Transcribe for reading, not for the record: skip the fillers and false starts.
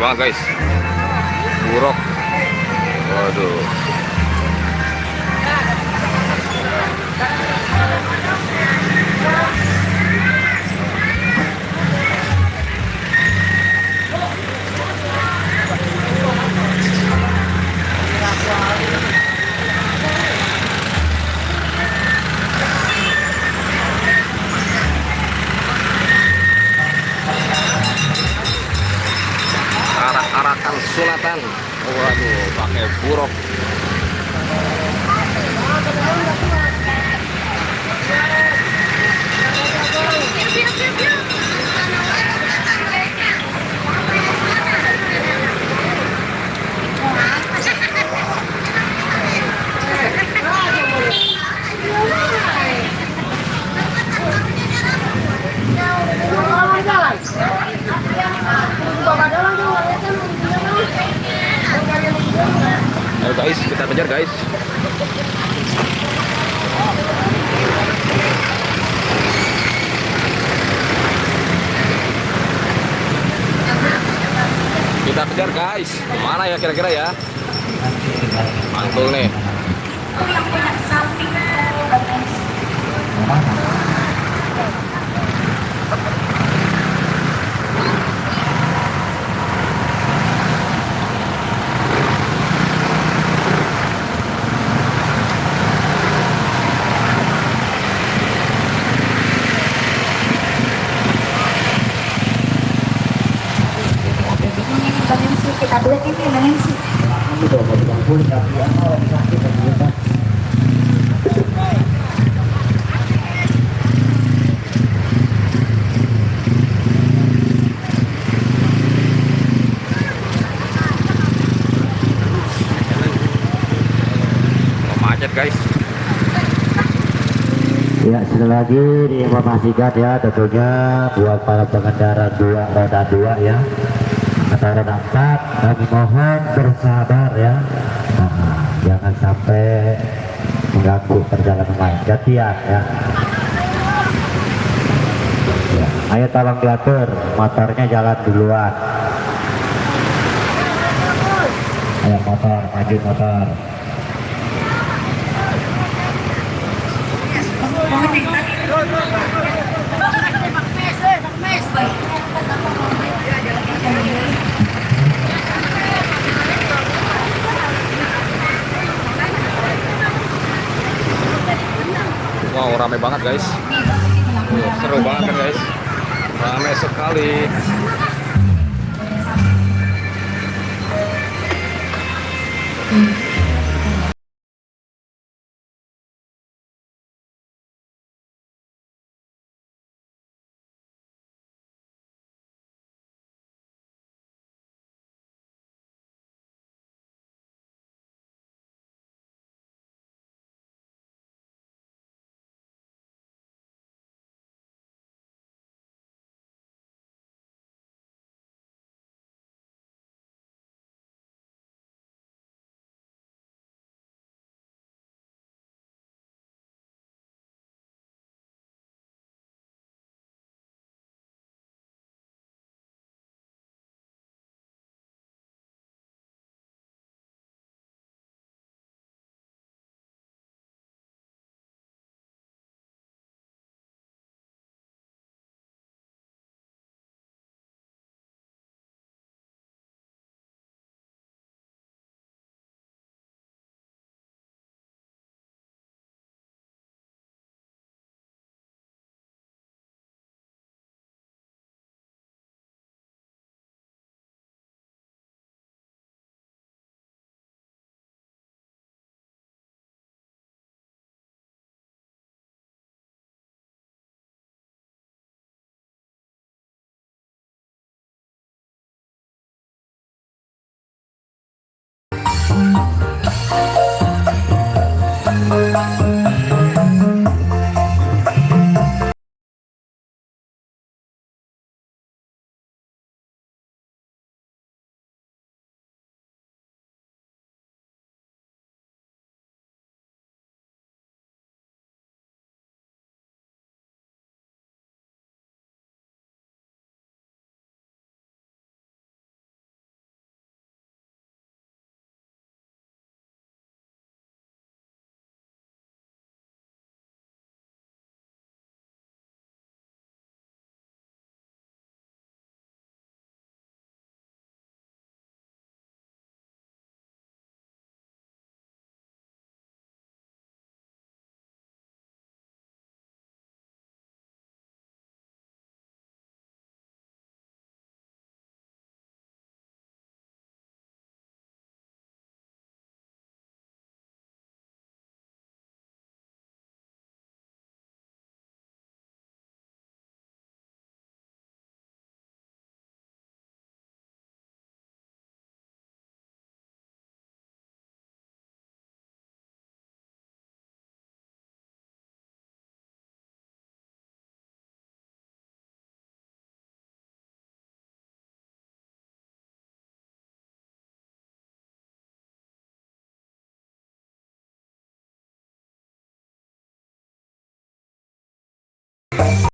banget guys. Buruk. Waduh. Arak-arakan sunatan. Waduh, pakai buruk. Ayo guys, kita kejar guys. Kita kejar guys. Kemana ya kira-kira ya? Mantul nih. Kita duit ini Indonesia. Macet guys. Ya, sekali lagi diinformasikan ya, tentunya buat para pengendara roda 2 ya, atau roda 4, kami mohon bersabar ya. Jangan sampai mengganggu perjalanan lain. Gantian ya. Ya, ayo tolong diatur, motornya jalan duluan. Ayo motor, maju motor. Wow, rame banget guys. Seru banget kan guys. Rame sekali.